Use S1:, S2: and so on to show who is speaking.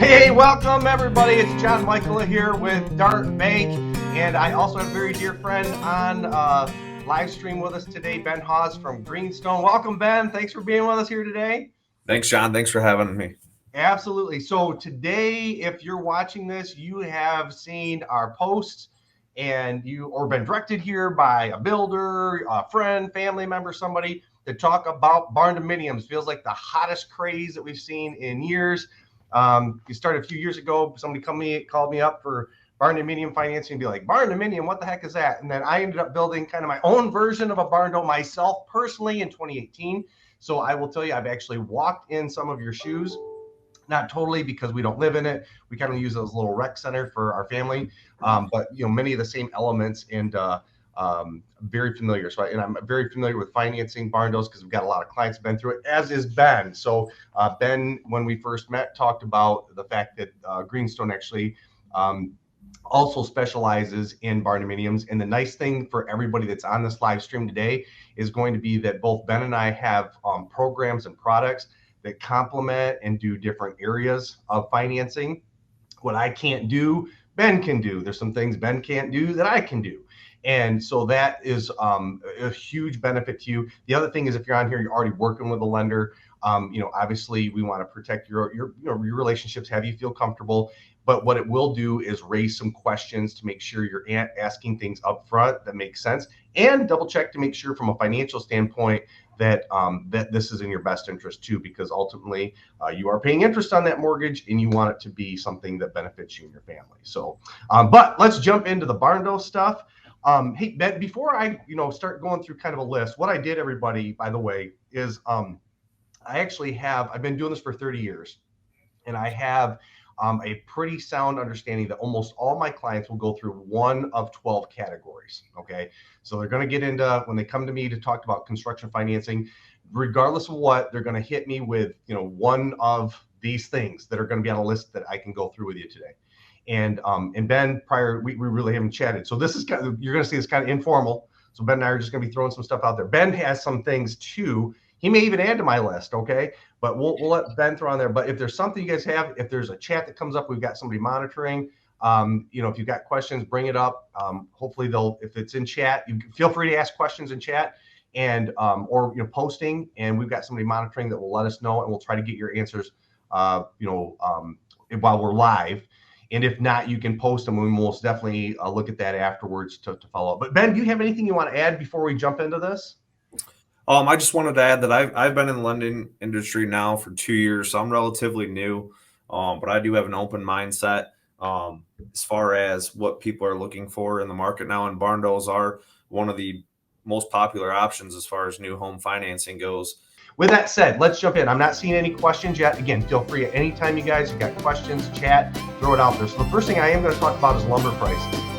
S1: Hey, welcome everybody. It's Jon Mykala here with Dart Bank, and I also have a very dear friend on live stream with us today, Ben Hawes from Greenstone. Welcome, Ben. Thanks for being with us here today.
S2: Thanks, John. Thanks for having me.
S1: Absolutely. So today, if you're watching this, you have seen our posts and or been directed here by a builder, a friend, family member, somebody to talk about barndominiums. Feels like the hottest craze that we've seen in years. You started a few years ago. Somebody called me up for barndominium financing and be like, barndominium, what the heck is that? And then I ended up building kind of my own version of a barndo myself personally in 2018. So I will tell you, I've actually walked in some of your shoes. Not totally, because we don't live in it. We kind of use it as a little rec center for our family. But many of the same elements and very familiar. So I'm very familiar with financing barndos because we've got a lot of clients who've been through it, as is Ben. So Ben, when we first met, talked about the fact that Greenstone actually also specializes in barndominiums. And the nice thing for everybody that's on this live stream today is going to be that both Ben and I have programs and products that complement and do different areas of financing. What I can't do, Ben can do. There's some things Ben can't do that I can do. And so that is a huge benefit to you. The other thing is, if you're on here, you're already working with a lender. Obviously we want to protect your relationships, have you feel comfortable. But what it will do is raise some questions to make sure you're asking things up front that make sense, and double check to make sure from a financial standpoint that that this is in your best interest too, because ultimately you are paying interest on that mortgage and you want it to be something that benefits you and your family. So, but let's jump into the barndo stuff. Hey, Ben, before I start going through kind of a list, what I did, everybody, by the way, is I've been doing this for 30 years, and I have a pretty sound understanding that almost all my clients will go through one of 12 categories. Okay. So they're going to get into, when they come to me to talk about construction financing, regardless of what, they're going to hit me with, one of these things that are going to be on a list that I can go through with you today. And Ben, we really haven't chatted. So this is you're going to see this kind of informal. So Ben and I are just going to be throwing some stuff out there. Ben has some things too. He may even add to my list, okay? But we'll let Ben throw on there. But if there's something you guys have, if there's a chat that comes up, we've got somebody monitoring. If you've got questions, bring it up. Hopefully if it's in chat, you feel free to ask questions in chat and or posting, and we've got somebody monitoring that will let us know, and we'll try to get your answers while we're live. And if not, you can post them. We will most definitely look at that afterwards to follow up. But Ben, do you have anything you want to add before we jump into this?
S2: I just wanted to add that I've been in the lending industry now for 2 years, so I'm relatively new, but I do have an open mindset as far as what people are looking for in the market now, and barndos are one of the most popular options as far as new home financing goes.
S1: With that said, let's jump in. I'm not seeing any questions yet. Again, feel free at any time, you guys, you got questions, chat, throw it out there. So the first thing I am going to talk about is lumber prices.